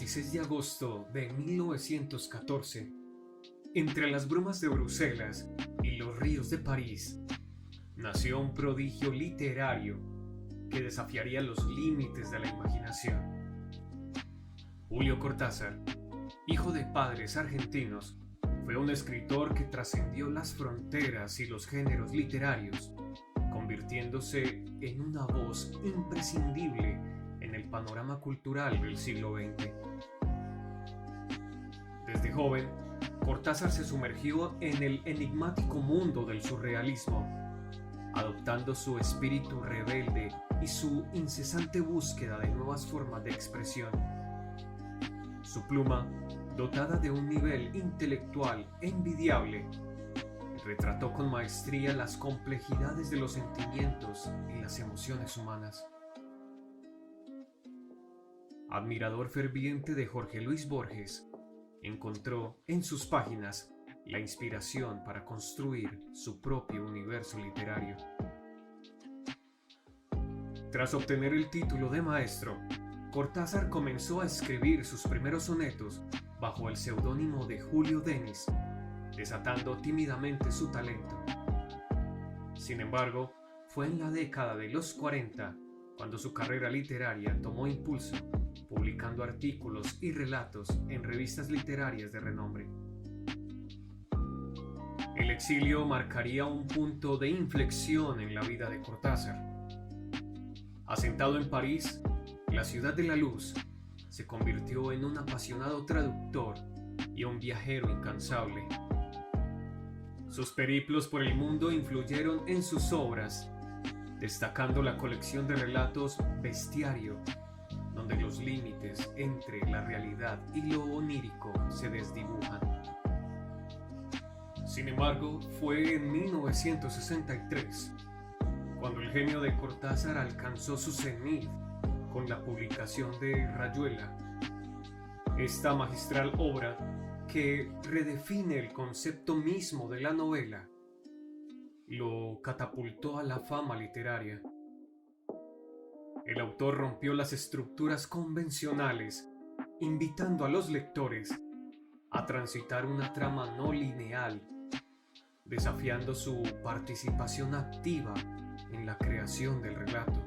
16 de agosto de 1914, entre las brumas de Bruselas y los ríos de París, nació un prodigio literario que desafiaría los límites de la imaginación. Julio Cortázar, hijo de padres argentinos, fue un escritor que trascendió las fronteras y los géneros literarios, convirtiéndose en una voz imprescindible en el panorama cultural del siglo XX. Desde joven, Cortázar se sumergió en el enigmático mundo del surrealismo, adoptando su espíritu rebelde y su incesante búsqueda de nuevas formas de expresión. Su pluma, dotada de un nivel intelectual envidiable, retrató con maestría las complejidades de los sentimientos y las emociones humanas. Admirador ferviente de Jorge Luis Borges, encontró en sus páginas la inspiración para construir su propio universo literario. Tras obtener el título de maestro, Cortázar comenzó a escribir sus primeros sonetos bajo el seudónimo de Julio Denis, desatando tímidamente su talento. Sin embargo, fue en la década de los 40 cuando su carrera literaria tomó impulso, publicando artículos y relatos en revistas literarias de renombre. El exilio marcaría un punto de inflexión en la vida de Cortázar. Asentado en París, la ciudad de la luz, se convirtió en un apasionado traductor y un viajero incansable. Sus periplos por el mundo influyeron en sus obras, destacando la colección de relatos Bestiario, donde los límites entre la realidad y lo onírico se desdibujan. Sin embargo, fue en 1963 cuando el genio de Cortázar alcanzó su cenit con la publicación de Rayuela, esta magistral obra que redefine el concepto mismo de la novela, lo catapultó a la fama literaria. El autor rompió las estructuras convencionales, invitando a los lectores a transitar una trama no lineal, desafiando su participación activa en la creación del relato.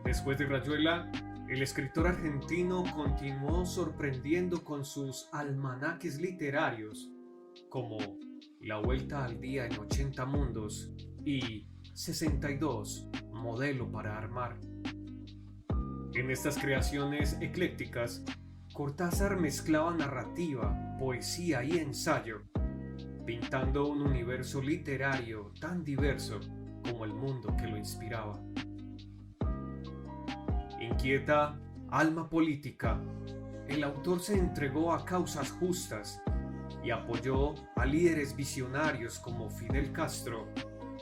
Después de Rayuela, el escritor argentino continuó sorprendiendo con sus almanaques literarios, como La Vuelta al Día en 80 Mundos y 62, Modelo para Armar. En estas creaciones eclécticas, Cortázar mezclaba narrativa, poesía y ensayo, pintando un universo literario tan diverso como el mundo que lo inspiraba. Inquieta alma política, el autor se entregó a causas justas y apoyó a líderes visionarios como Fidel Castro,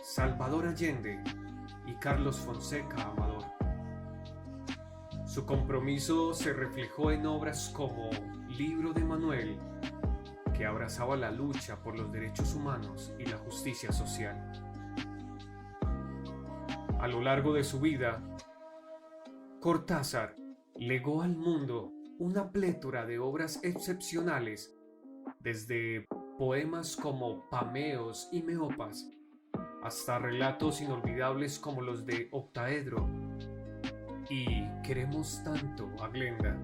Salvador Allende y Carlos Fonseca Amador. Su compromiso se reflejó en obras como Libro de Manuel, que abrazaba la lucha por los derechos humanos y la justicia social. A lo largo de su vida, Cortázar legó al mundo una plétora de obras excepcionales, desde poemas como Pameos y Meopas, hasta relatos inolvidables como los de Octaedro y Queremos tanto a Glenda.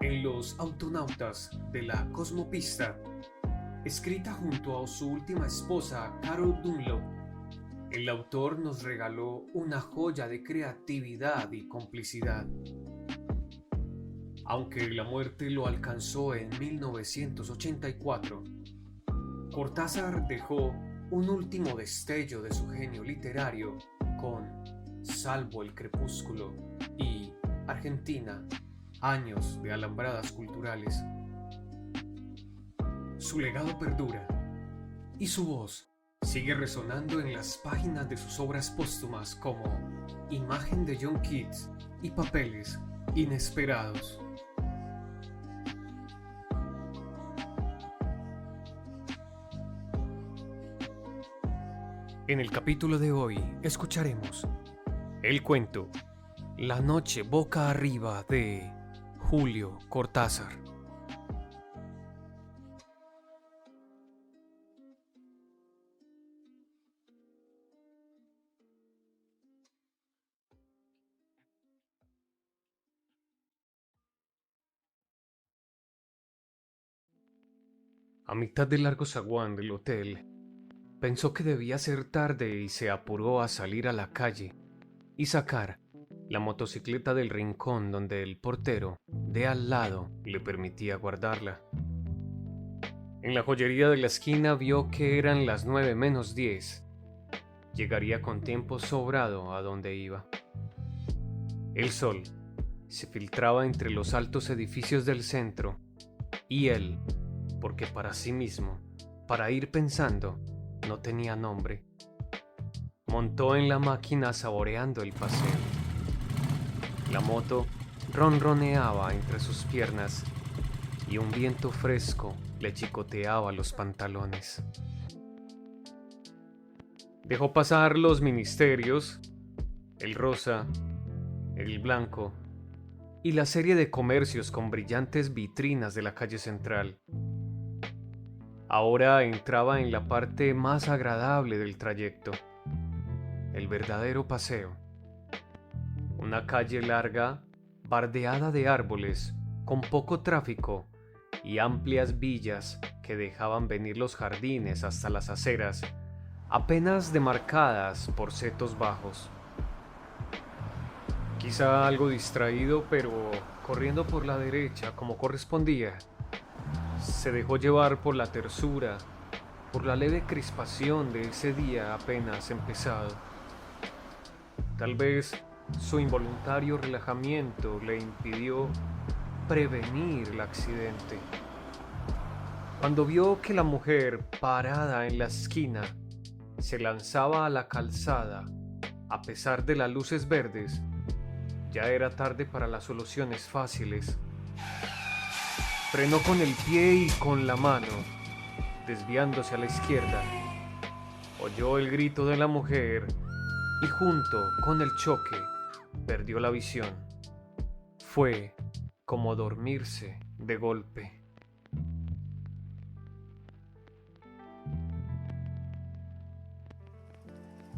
En Los Autonautas de la Cosmopista, escrita junto a su última esposa Carol Dunlop, el autor nos regaló una joya de creatividad y complicidad. Aunque la muerte lo alcanzó en 1984, Cortázar dejó un último destello de su genio literario con Salvo el crepúsculo y Argentina, años de alambradas culturales. Su legado perdura y su voz sigue resonando en las páginas de sus obras póstumas como Imagen de John Keats y Papeles Inesperados. En el capítulo de hoy escucharemos el cuento La noche boca arriba de Julio Cortázar. A mitad del largo zaguán del hotel, pensó que debía ser tarde y se apuró a salir a la calle y sacar la motocicleta del rincón donde el portero de al lado le permitía guardarla. En la joyería de la esquina vio que eran las 9:10. Llegaría con tiempo sobrado a donde iba. El sol se filtraba entre los altos edificios del centro y él, porque para sí mismo, para ir pensando, no tenía nombre, montó en la máquina saboreando el paseo. La moto ronroneaba entre sus piernas y un viento fresco le chicoteaba los pantalones. Dejó pasar los ministerios, el rosa, el blanco y la serie de comercios con brillantes vitrinas de la calle central. Ahora entraba en la parte más agradable del trayecto, el verdadero paseo. Una calle larga, bardeada de árboles, con poco tráfico y amplias villas que dejaban venir los jardines hasta las aceras, apenas demarcadas por setos bajos. Quizá algo distraído, pero corriendo por la derecha como correspondía, se dejó llevar por la tersura, por la leve crispación de ese día apenas empezado. Tal vez su involuntario relajamiento le impidió prevenir el accidente. Cuando vio que la mujer, parada en la esquina, se lanzaba a la calzada, a pesar de las luces verdes, ya era tarde para las soluciones fáciles. Frenó con el pie y con la mano, desviándose a la izquierda. Oyó el grito de la mujer y junto con el choque perdió la visión. Fue como dormirse de golpe.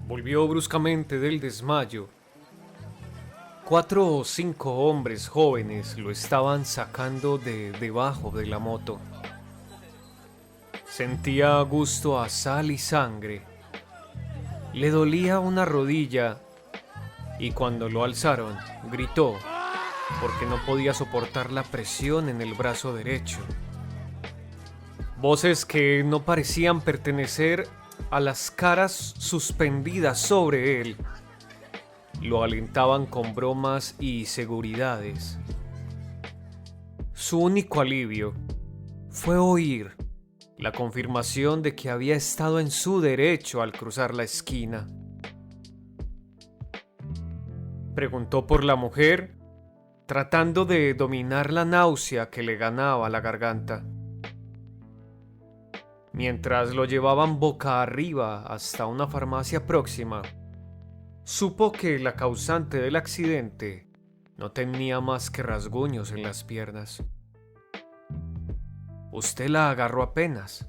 Volvió bruscamente del desmayo. 4 o 5 hombres jóvenes lo estaban sacando de debajo de la moto. Sentía gusto a sal y sangre. Le dolía una rodilla y cuando lo alzaron, gritó porque no podía soportar la presión en el brazo derecho. Voces que no parecían pertenecer a las caras suspendidas sobre él lo alentaban con bromas y seguridades. Su único alivio fue oír la confirmación de que había estado en su derecho al cruzar la esquina. Preguntó por la mujer, tratando de dominar la náusea que le ganaba la garganta. Mientras lo llevaban boca arriba hasta una farmacia próxima, supo que la causante del accidente no tenía más que rasguños en las piernas. Usted la agarró apenas,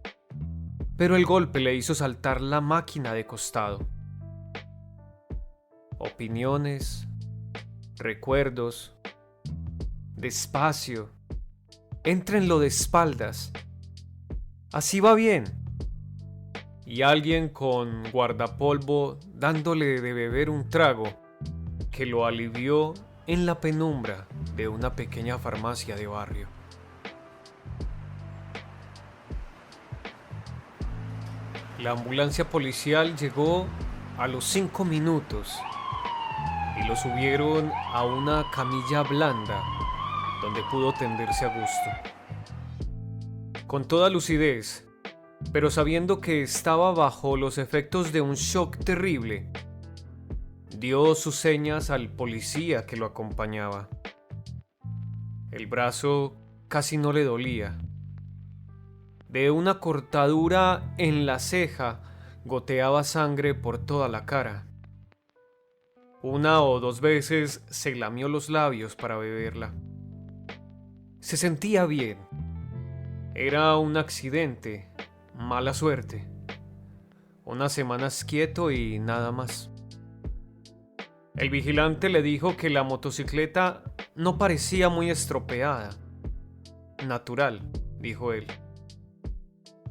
pero el golpe le hizo saltar la máquina de costado. Opiniones, recuerdos, despacio, éntrenlo de espaldas. Así va bien. Y alguien con guardapolvo dándole de beber un trago que lo alivió en la penumbra de una pequeña farmacia de barrio. La ambulancia policial llegó a los 5 minutos y lo subieron a una camilla blanda donde pudo tenderse a gusto. Con toda lucidez, pero sabiendo que estaba bajo los efectos de un shock terrible, dio sus señas al policía que lo acompañaba. El brazo casi no le dolía. De una cortadura en la ceja goteaba sangre por toda la cara. Una o dos veces se lamió los labios para beberla. Se sentía bien. Era un accidente, mala suerte. Unas semanas quieto y nada más. El vigilante le dijo que la motocicleta no parecía muy estropeada. Natural, dijo él.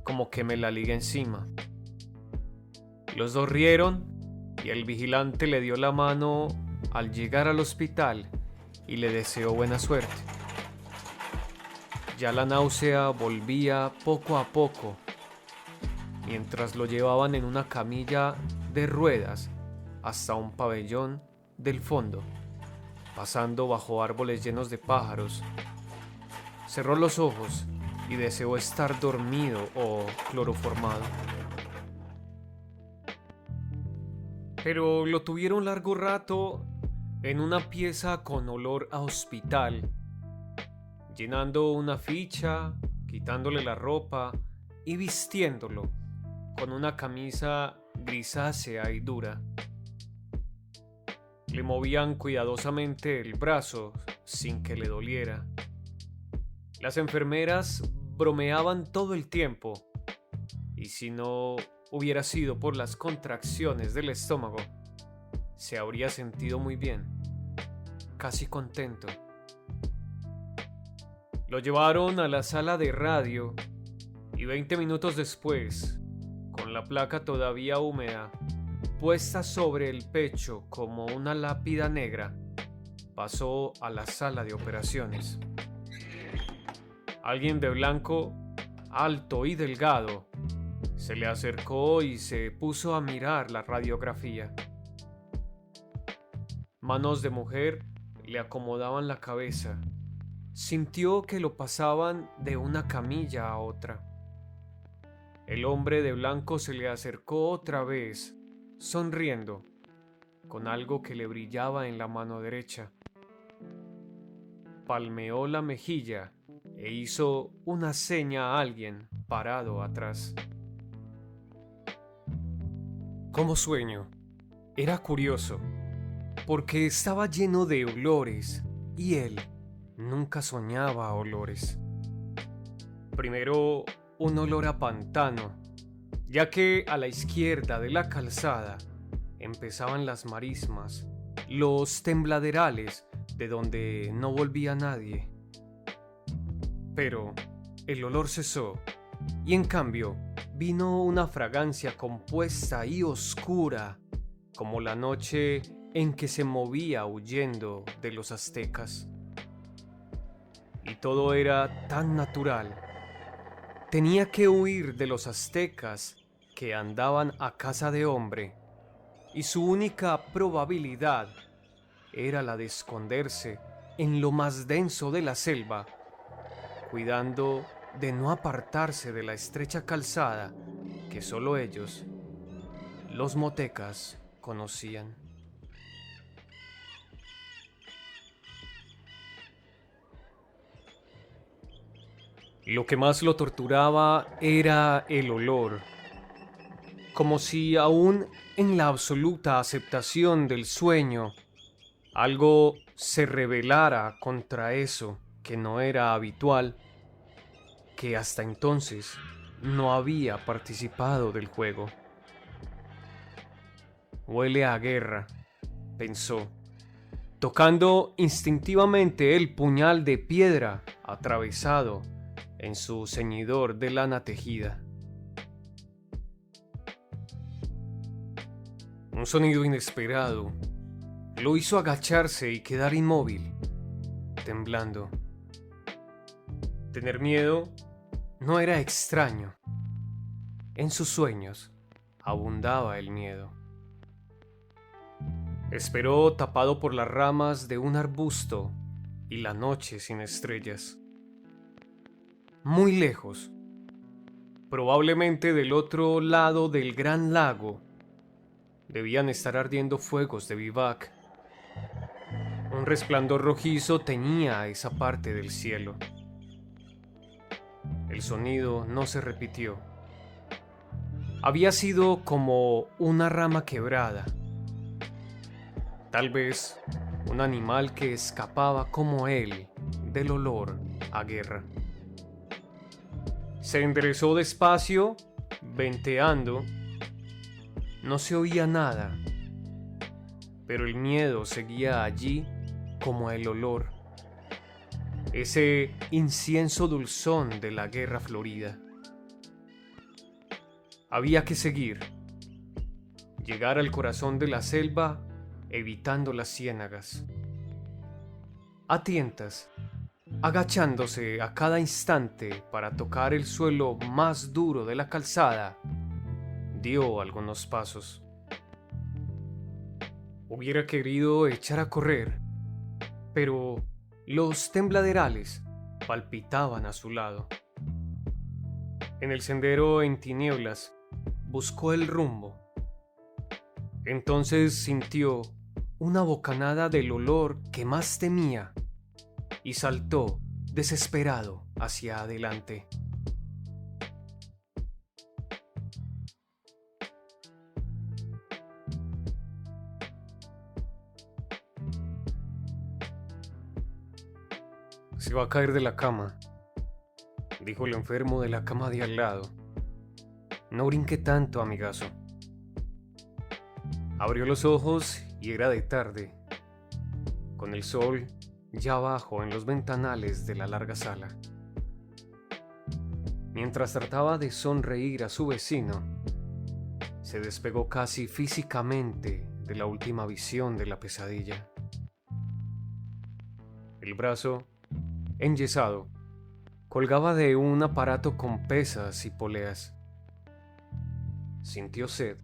Como que me la liga encima. Los dos rieron y el vigilante le dio la mano al llegar al hospital y le deseó buena suerte. Ya la náusea volvía poco a poco, mientras lo llevaban en una camilla de ruedas hasta un pabellón del fondo, pasando bajo árboles llenos de pájaros. Cerró los ojos y deseó estar dormido o cloroformado. Pero lo tuvieron largo rato en una pieza con olor a hospital, llenando una ficha, quitándole la ropa y vistiéndolo con una camisa grisácea y dura. Le movían cuidadosamente el brazo sin que le doliera. Las enfermeras bromeaban todo el tiempo, y si no hubiera sido por las contracciones del estómago, se habría sentido muy bien, casi contento. Lo llevaron a la sala de radio y 20 minutos después, con la placa todavía húmeda, puesta sobre el pecho como una lápida negra, pasó a la sala de operaciones. Alguien de blanco, alto y delgado, se le acercó y se puso a mirar la radiografía. Manos de mujer le acomodaban la cabeza. Sintió que lo pasaban de una camilla a otra. El hombre de blanco se le acercó otra vez, sonriendo, con algo que le brillaba en la mano derecha. Palmeó la mejilla e hizo una seña a alguien parado atrás. Como sueño, era curioso, porque estaba lleno de olores y él nunca soñaba olores. Primero, un olor a pantano, ya que a la izquierda de la calzada empezaban las marismas, los tembladerales de donde no volvía nadie. Pero el olor cesó y en cambio vino una fragancia compuesta y oscura, como la noche en que se movía huyendo de los aztecas. Y todo era tan natural. Tenía que huir de los aztecas que andaban a caza de hombre, y su única probabilidad era la de esconderse en lo más denso de la selva, cuidando de no apartarse de la estrecha calzada que solo ellos, los motecas, conocían. Lo que más lo torturaba era el olor, como si aún en la absoluta aceptación del sueño, algo se rebelara contra eso que no era habitual, que hasta entonces no había participado del juego. Huele a guerra, pensó, tocando instintivamente el puñal de piedra atravesado en su ceñidor de lana tejida. Un sonido inesperado lo hizo agacharse y quedar inmóvil, temblando. Tener miedo no era extraño. En sus sueños abundaba el miedo. Esperó tapado por las ramas de un arbusto y la noche sin estrellas. Muy lejos, probablemente del otro lado del gran lago, debían estar ardiendo fuegos de vivac. Un resplandor rojizo teñía esa parte del cielo. El sonido no se repitió. Había sido como una rama quebrada. Tal vez un animal que escapaba como él del olor a guerra. Se enderezó despacio, venteando. No se oía nada, pero el miedo seguía allí como el olor, ese incienso dulzón de la guerra florida. Había que seguir, llegar al corazón de la selva, evitando las ciénagas. A tientas, agachándose a cada instante para tocar el suelo más duro de la calzada, dio algunos pasos. Hubiera querido echar a correr, pero los tembladerales palpitaban a su lado. En el sendero en tinieblas buscó el rumbo. Entonces sintió una bocanada del olor que más temía y saltó desesperado hacia adelante. Se va a caer de la cama, dijo el enfermo de la cama de al lado. No brinque tanto, amigazo. Abrió los ojos y era de tarde, con el sol ya abajo en los ventanales de la larga sala. Mientras trataba de sonreír a su vecino, se despegó casi físicamente de la última visión de la pesadilla. El brazo, enyesado, colgaba de un aparato con pesas y poleas. Sintió sed,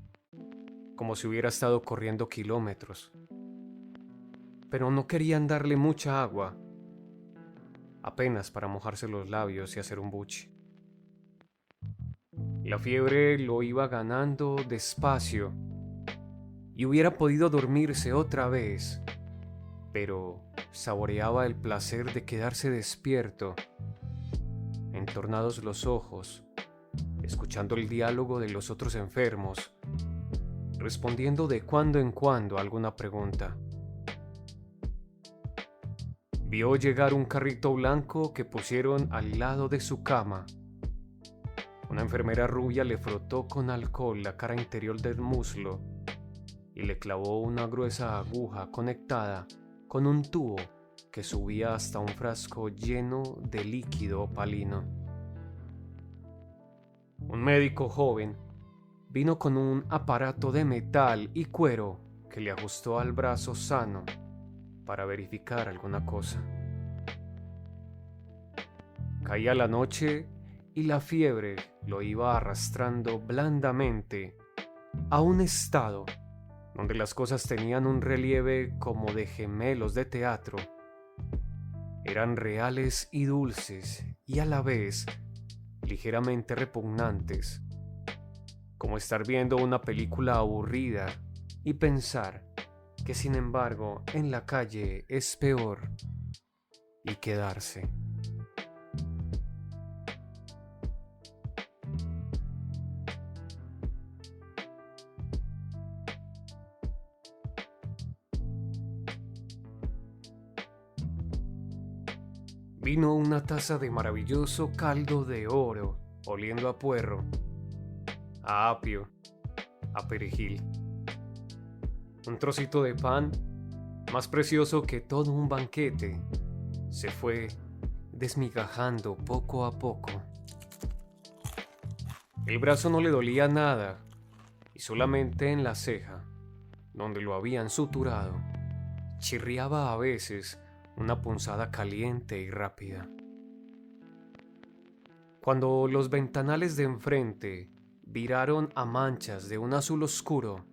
como si hubiera estado corriendo kilómetros. Pero no querían darle mucha agua, apenas para mojarse los labios y hacer un buche. La fiebre lo iba ganando despacio y hubiera podido dormirse otra vez, pero saboreaba el placer de quedarse despierto, entornados los ojos, escuchando el diálogo de los otros enfermos, respondiendo de cuando en cuando a alguna pregunta. Vio llegar un carrito blanco que pusieron al lado de su cama. Una enfermera rubia le frotó con alcohol la cara interior del muslo y le clavó una gruesa aguja conectada con un tubo que subía hasta un frasco lleno de líquido opalino. Un médico joven vino con un aparato de metal y cuero que le ajustó al brazo sano para verificar alguna cosa. Caía la noche y la fiebre lo iba arrastrando blandamente a un estado donde las cosas tenían un relieve como de gemelos de teatro. Eran reales y dulces y a la vez ligeramente repugnantes, como estar viendo una película aburrida y pensar que sin embargo en la calle es peor, y quedarse. Vino una taza de maravilloso caldo de oro, oliendo a puerro, a apio, a perejil. Un trocito de pan, más precioso que todo un banquete, se fue desmigajando poco a poco. El brazo no le dolía nada, y solamente en la ceja, donde lo habían suturado, chirriaba a veces una punzada caliente y rápida. Cuando los ventanales de enfrente viraron a manchas de un azul oscuro,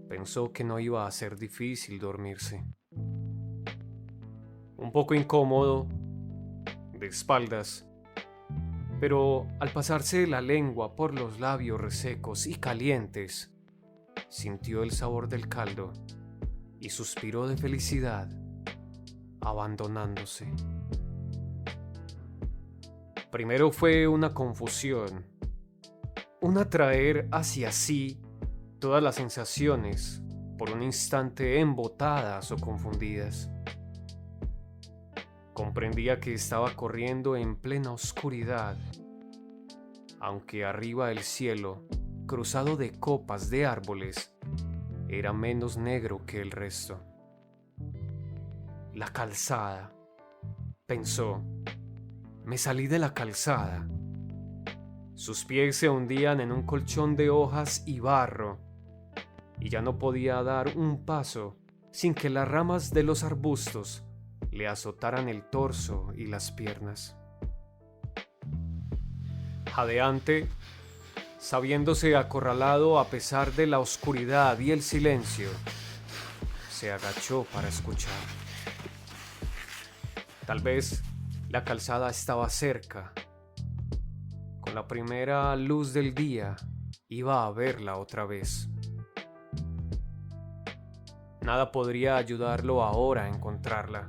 pensó que no iba a ser difícil dormirse. Un poco incómodo, de espaldas, pero al pasarse la lengua por los labios resecos y calientes, sintió el sabor del caldo y suspiró de felicidad, abandonándose. Primero fue una confusión, un atraer hacia sí todas las sensaciones por un instante embotadas o confundidas. Comprendía que estaba corriendo en plena oscuridad, aunque arriba el cielo, cruzado de copas de árboles, era menos negro que el resto. La calzada, pensó. Me salí de la calzada. Sus pies se hundían en un colchón de hojas y barro, y ya no podía dar un paso sin que las ramas de los arbustos le azotaran el torso y las piernas. Jadeante, sabiéndose acorralado a pesar de la oscuridad y el silencio, se agachó para escuchar. Tal vez la calzada estaba cerca. Con la primera luz del día iba a verla otra vez. Nada podría ayudarlo ahora a encontrarla.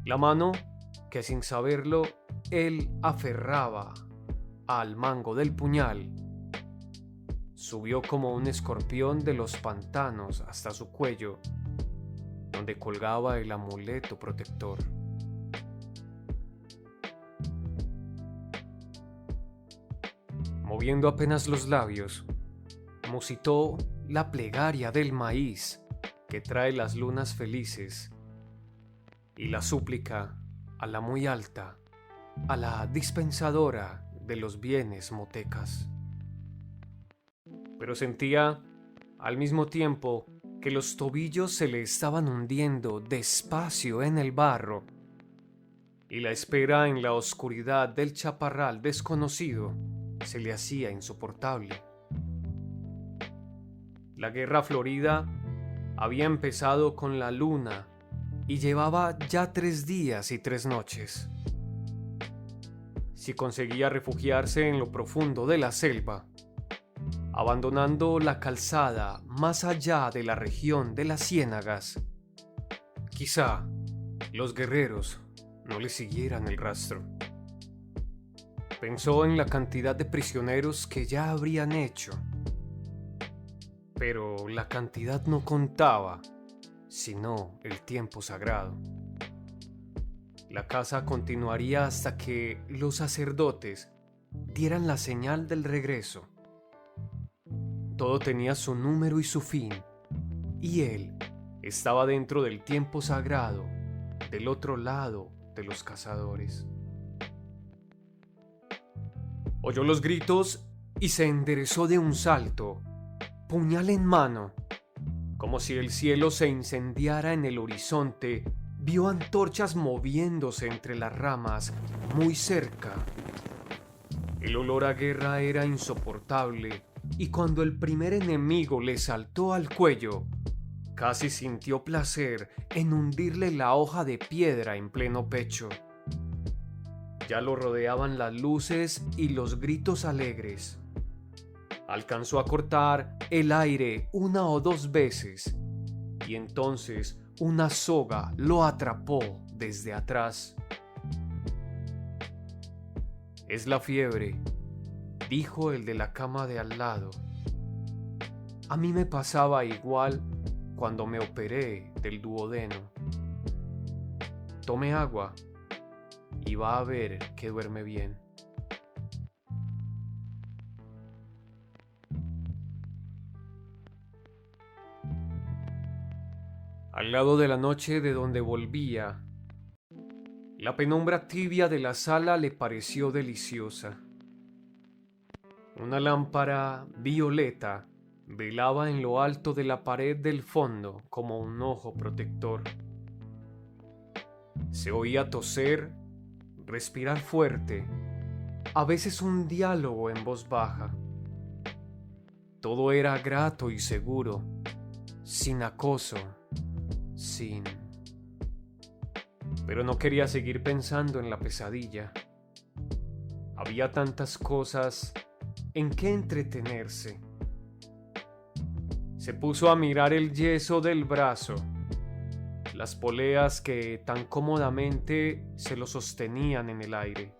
La mano que sin saberlo él aferraba al mango del puñal subió como un escorpión de los pantanos hasta su cuello, donde colgaba el amuleto protector. Moviendo apenas los labios, musitó la plegaria del maíz que trae las lunas felices y la súplica a la muy alta, a la dispensadora de los bienes motecas. Pero sentía al mismo tiempo que los tobillos se le estaban hundiendo despacio en el barro y la espera en la oscuridad del chaparral desconocido se le hacía insoportable. La guerra florida había empezado con la luna y llevaba ya 3 días y 3 noches. Si conseguía refugiarse en lo profundo de la selva, abandonando la calzada más allá de la región de las ciénagas, quizá los guerreros no le siguieran el rastro. Pensó en la cantidad de prisioneros que ya habrían hecho, pero la cantidad no contaba, sino el tiempo sagrado. La caza continuaría hasta que los sacerdotes dieran la señal del regreso. Todo tenía su número y su fin, y él estaba dentro del tiempo sagrado, del otro lado de los cazadores. Oyó los gritos y se enderezó de un salto, puñal en mano. Como si el cielo se incendiara en el horizonte, vio antorchas moviéndose entre las ramas muy cerca. El olor a guerra era insoportable, y cuando el primer enemigo le saltó al cuello, casi sintió placer en hundirle la hoja de piedra en pleno pecho. Ya lo rodeaban las luces y los gritos alegres. Alcanzó a cortar el aire 1 o 2 veces, y entonces una soga lo atrapó desde atrás. «Es la fiebre», dijo el de la cama de al lado. «A mí me pasaba igual cuando me operé del duodeno. Tome agua y va a ver que duerme bien». Al lado de la noche de donde volvía, la penumbra tibia de la sala le pareció deliciosa. Una lámpara violeta velaba en lo alto de la pared del fondo como un ojo protector. Se oía toser, respirar fuerte, a veces un diálogo en voz baja. Todo era grato y seguro, sin acoso, sin... Pero no quería seguir pensando en la pesadilla. Había tantas cosas en que entretenerse. Se puso a mirar el yeso del brazo, las poleas que tan cómodamente se lo sostenían en el aire.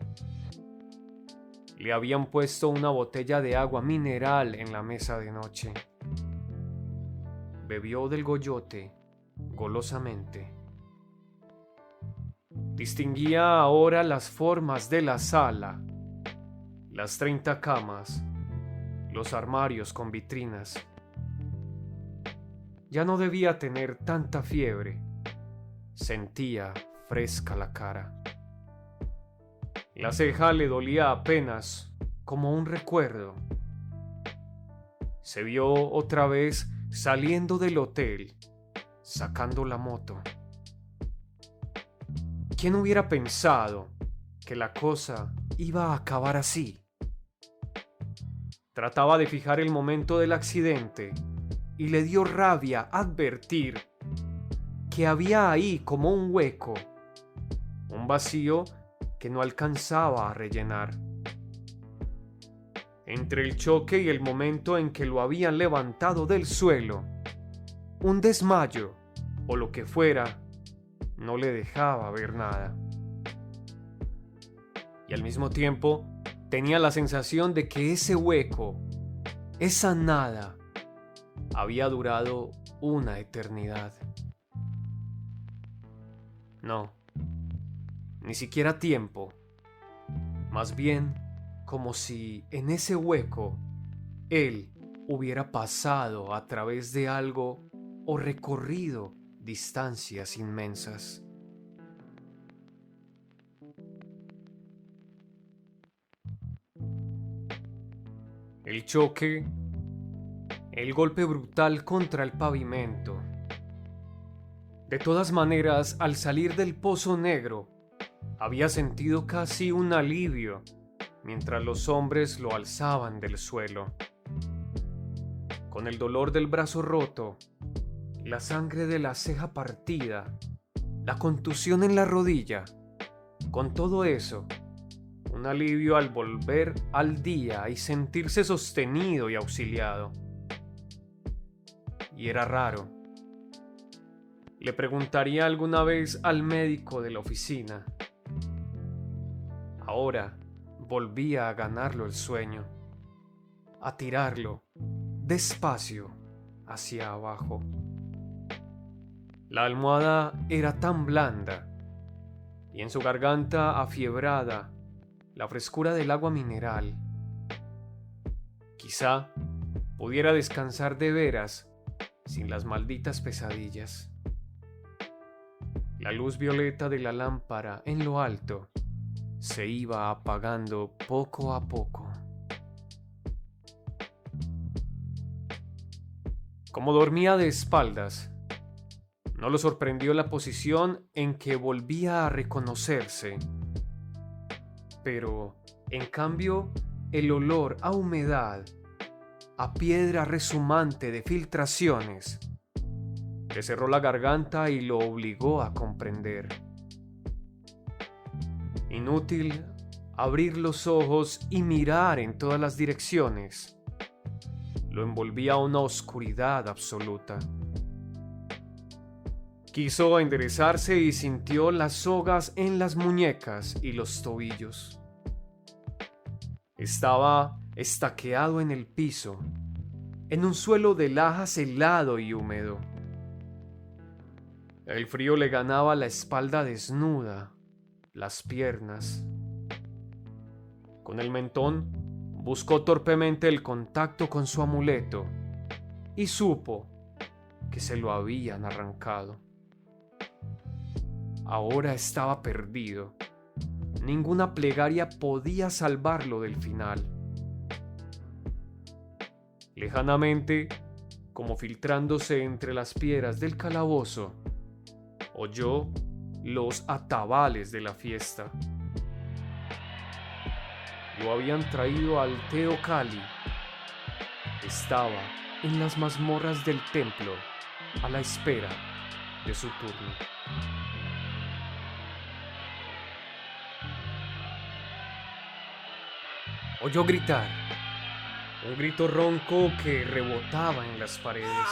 Le habían puesto una botella de agua mineral en la mesa de noche. bebió del goyote golosamente. Distinguía ahora las formas de la sala, las 30 camas, los armarios con vitrinas. Ya no debía tener tanta fiebre. Sentía fresca la cara. La ceja le dolía apenas, como un recuerdo. Se vio otra vez saliendo del hotel, sacando la moto. ¿Quién hubiera pensado que la cosa iba a acabar así? Trataba de fijar el momento del accidente y le dio rabia advertir que había ahí como un hueco, un vacío que no alcanzaba a rellenar. Entre el choque y el momento en que lo habían levantado del suelo, un desmayo o lo que fuera no le dejaba ver nada. Y al mismo tiempo tenía la sensación de que ese hueco, esa nada, había durado una eternidad. No, ni siquiera tiempo. Más bien, como si en ese hueco él hubiera pasado a través de algo o recorrido distancias inmensas. El choque, el golpe brutal contra el pavimento. De todas maneras, al salir del pozo negro, había sentido casi un alivio mientras los hombres lo alzaban del suelo. Con el dolor del brazo roto, la sangre de la ceja partida, la contusión en la rodilla, con todo eso, un alivio al volver al día y sentirse sostenido y auxiliado. Y era raro. Le preguntaría alguna vez al médico de la oficina. Ahora volvía a ganarlo el sueño, a tirarlo despacio hacia abajo. La almohada era tan blanda y en su garganta afiebrada la frescura del agua mineral. Quizá pudiera descansar de veras sin las malditas pesadillas. La luz violeta de la lámpara en lo alto se iba apagando poco a poco. Como dormía de espaldas, no lo sorprendió la posición en que volvía a reconocerse. Pero, en cambio, el olor a humedad, a piedra rezumante de filtraciones, le cerró la garganta y lo obligó a comprender. Inútil abrir los ojos y mirar en todas las direcciones. Lo envolvía una oscuridad absoluta. Quiso enderezarse y sintió las sogas en las muñecas y los tobillos. Estaba estaqueado en el piso, en un suelo de lajas helado y húmedo. El frío le ganaba la espalda desnuda, las piernas. Con el mentón buscó torpemente el contacto con su amuleto y supo que se lo habían arrancado. Ahora estaba perdido. Ninguna plegaria podía salvarlo del final. Lejanamente, como filtrándose entre las piedras del calabozo, oyó los atabales de la fiesta. Lo habían traído al Teocalli. Estaba en las mazmorras del templo a la espera de su turno. Oyó gritar, un grito ronco que rebotaba en las paredes.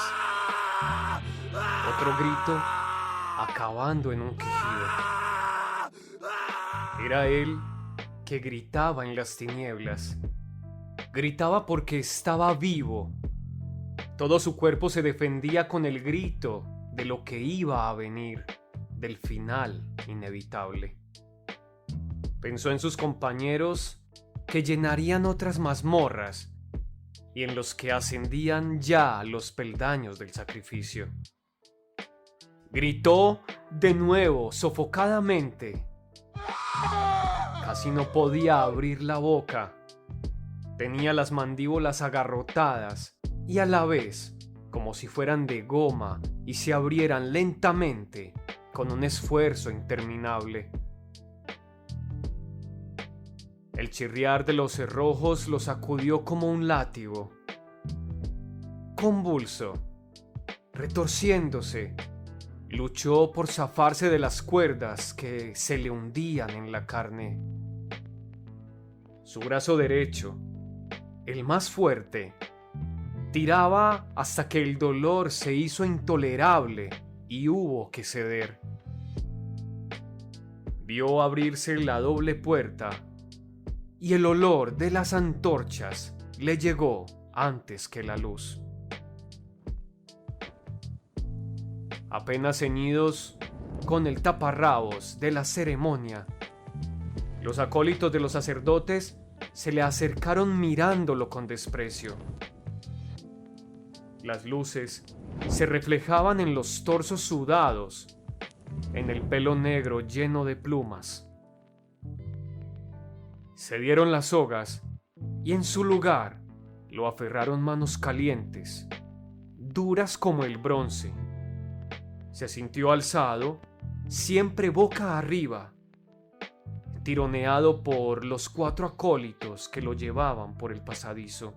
Otro grito acabando en un quejido. Era él que gritaba en las tinieblas. Gritaba porque estaba vivo. Todo su cuerpo se defendía con el grito de lo que iba a venir, del final inevitable. Pensó en sus compañeros que llenarían otras mazmorras y en los que ascendían ya los peldaños del sacrificio. Gritó de nuevo, sofocadamente. Casi no podía abrir la boca. Tenía las mandíbulas agarrotadas y a la vez como si fueran de goma y se abrieran lentamente con un esfuerzo interminable. El chirriar de los cerrojos lo sacudió como un látigo. Convulso, retorciéndose, luchó por zafarse de las cuerdas que se le hundían en la carne. Su brazo derecho, el más fuerte, tiraba hasta que el dolor se hizo intolerable y hubo que ceder. Vio abrirse la doble puerta y el olor de las antorchas le llegó antes que la luz. Apenas ceñidos con el taparrabos de la ceremonia, los acólitos de los sacerdotes se le acercaron mirándolo con desprecio. Las luces se reflejaban en los torsos sudados, en el pelo negro lleno de plumas. Se dieron las sogas y en su lugar lo aferraron manos calientes, duras como el bronce. Se sintió alzado, siempre boca arriba, tironeado por los 4 acólitos que lo llevaban por el pasadizo.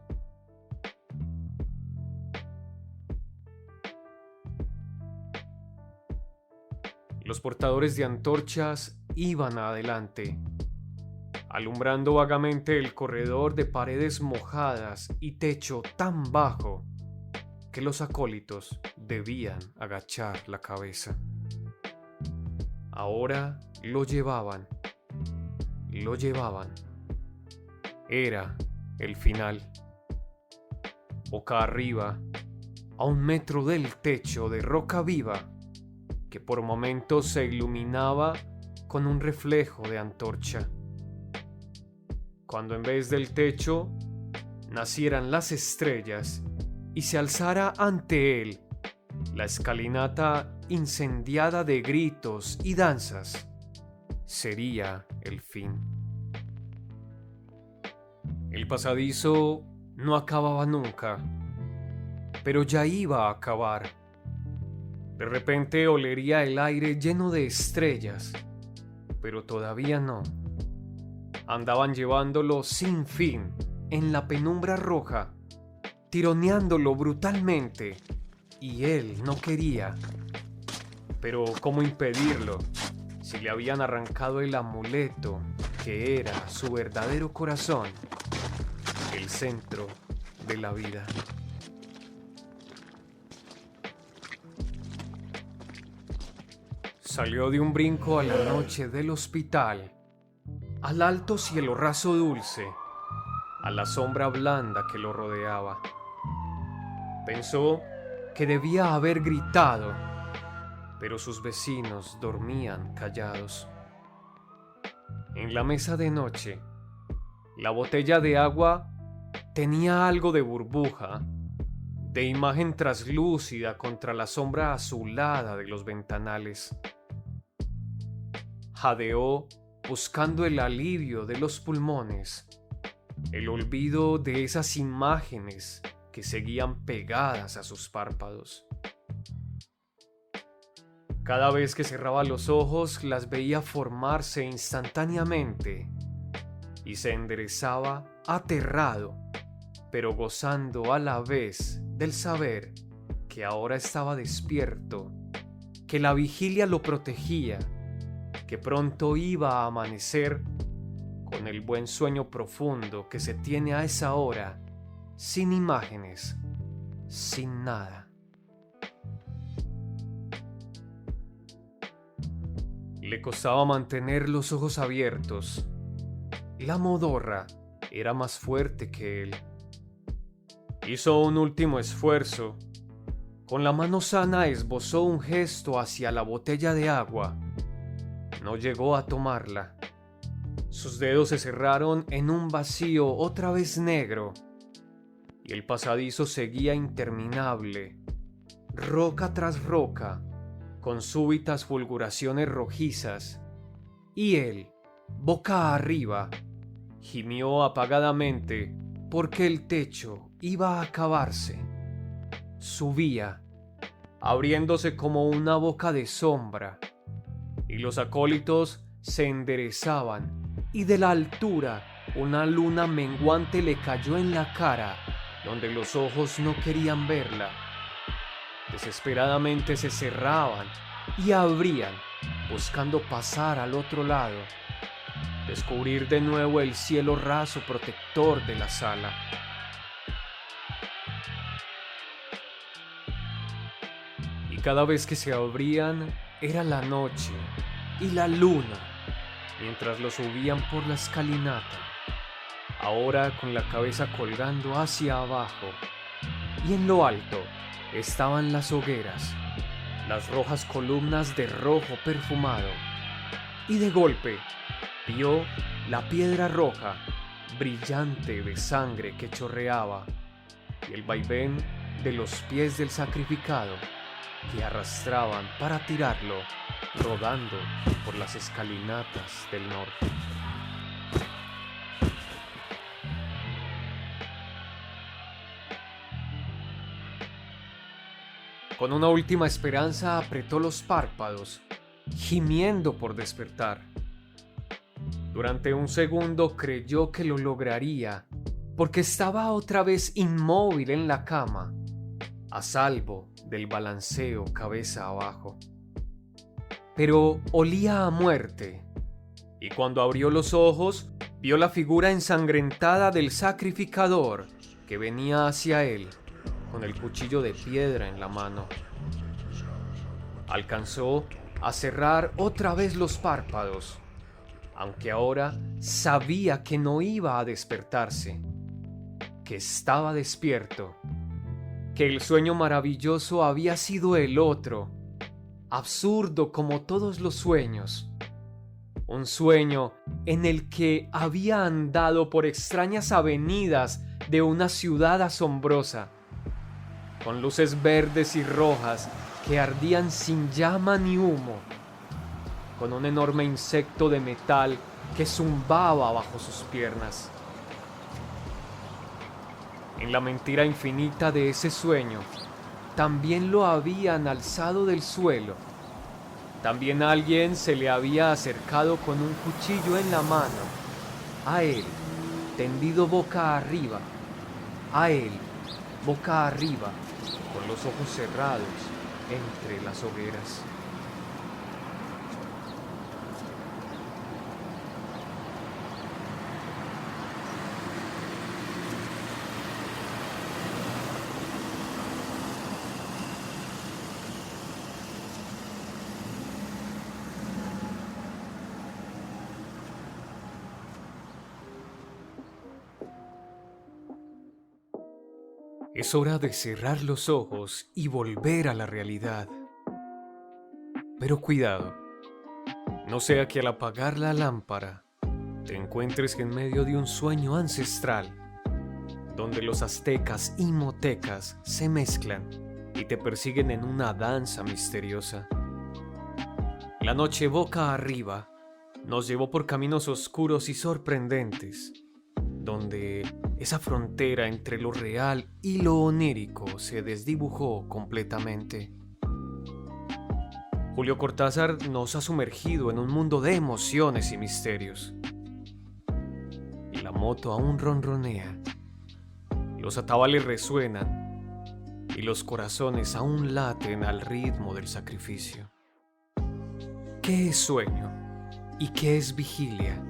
Los portadores de antorchas iban adelante, alumbrando vagamente el corredor de paredes mojadas y techo tan bajo que los acólitos debían agachar la cabeza. Ahora lo llevaban. Era el final. Boca arriba, a 1 metro del techo de roca viva, que por momentos se iluminaba con un reflejo de antorcha. Cuando en vez del techo nacieran las estrellas y se alzara ante él la escalinata incendiada de gritos y danzas, sería el fin. El pasadizo no acababa nunca, pero ya iba a acabar. De repente olería el aire lleno de estrellas, pero todavía no. Andaban llevándolo sin fin en la penumbra roja, tironeándolo brutalmente, y él no quería. Pero ¿cómo impedirlo si le habían arrancado el amuleto que era su verdadero corazón, el centro de la vida? Salió de un brinco a la noche del hospital, al alto cielo raso dulce, a la sombra blanda que lo rodeaba. Pensó que debía haber gritado, pero sus vecinos dormían callados. En la mesa de noche, la botella de agua tenía algo de burbuja, de imagen traslúcida contra la sombra azulada de los ventanales. Jadeó buscando el alivio de los pulmones, el olvido de esas imágenes que seguían pegadas a sus párpados. Cada vez que cerraba los ojos las veía formarse instantáneamente y se enderezaba aterrado, pero gozando a la vez del saber que ahora estaba despierto, que la vigilia lo protegía, que pronto iba a amanecer con el buen sueño profundo que se tiene a esa hora, sin imágenes, sin nada. Le costaba mantener los ojos abiertos. La modorra era más fuerte que él. Hizo un último esfuerzo. Con la mano sana esbozó un gesto hacia la botella de agua. No llegó a tomarla. Sus dedos se cerraron en un vacío otra vez negro, y el pasadizo seguía interminable, roca tras roca, con súbitas fulguraciones rojizas, y él, boca arriba, gimió apagadamente porque el techo iba a acabarse. Subía, abriéndose como una boca de sombra, y los acólitos se enderezaban, y de la altura una luna menguante le cayó en la cara, donde los ojos no querían verla. Desesperadamente se cerraban y abrían, buscando pasar al otro lado, descubrir de nuevo el cielo raso protector de la sala. Y cada vez que se abrían era la noche y la luna, mientras lo subían por la escalinata, ahora con la cabeza colgando hacia abajo, y en lo alto estaban las hogueras, las rojas columnas de rojo perfumado, y de golpe vio la piedra roja, brillante de sangre que chorreaba, y el vaivén de los pies del sacrificado que arrastraban para tirarlo rodando por las escalinatas del norte. Con una última esperanza apretó los párpados, gimiendo por despertar. Durante un segundo creyó que lo lograría, porque estaba otra vez inmóvil en la cama, a salvo del balanceo cabeza abajo. Pero olía a muerte, y cuando abrió los ojos, vio la figura ensangrentada del sacrificador que venía hacia él, con el cuchillo de piedra en la mano. Alcanzó a cerrar otra vez los párpados, aunque ahora sabía que no iba a despertarse, que estaba despierto, que el sueño maravilloso había sido el otro, absurdo como todos los sueños, un sueño en el que había andado por extrañas avenidas de una ciudad asombrosa, con luces verdes y rojas que ardían sin llama ni humo, con un enorme insecto de metal que zumbaba bajo sus piernas. En la mentira infinita de ese sueño, también lo habían alzado del suelo. También alguien se le había acercado con un cuchillo en la mano. A él, tendido boca arriba. A él, boca arriba, con los ojos cerrados entre las hogueras. Es hora de cerrar los ojos y volver a la realidad. Pero cuidado, no sea que al apagar la lámpara te encuentres en medio de un sueño ancestral, donde los aztecas y motecas se mezclan y te persiguen en una danza misteriosa. La noche boca arriba nos llevó por caminos oscuros y sorprendentes, donde esa frontera entre lo real y lo onírico se desdibujó completamente. Julio Cortázar nos ha sumergido en un mundo de emociones y misterios. Y la moto aún ronronea, los atabales resuenan y los corazones aún laten al ritmo del sacrificio. ¿Qué es sueño y qué es vigilia?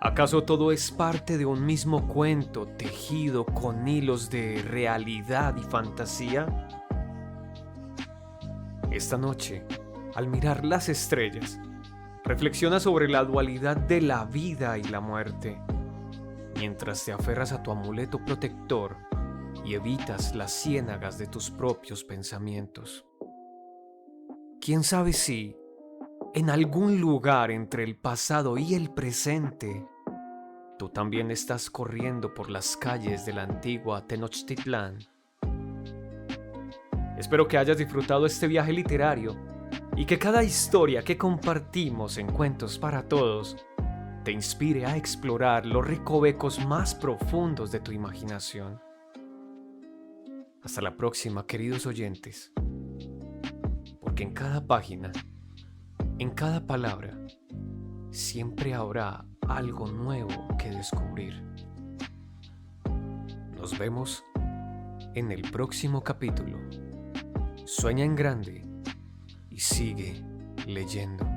¿Acaso todo es parte de un mismo cuento tejido con hilos de realidad y fantasía? Esta noche, al mirar las estrellas, reflexiona sobre la dualidad de la vida y la muerte, mientras te aferras a tu amuleto protector y evitas las ciénagas de tus propios pensamientos. ¿Quién sabe si, en algún lugar entre el pasado y el presente, tú también estás corriendo por las calles de la antigua Tenochtitlán? Espero que hayas disfrutado este viaje literario y que cada historia que compartimos en Cuentos para Todos te inspire a explorar los recovecos más profundos de tu imaginación. Hasta la próxima, queridos oyentes, porque en cada página, en cada palabra, siempre habrá algo nuevo que descubrir. Nos vemos en el próximo capítulo. Sueña en grande y sigue leyendo.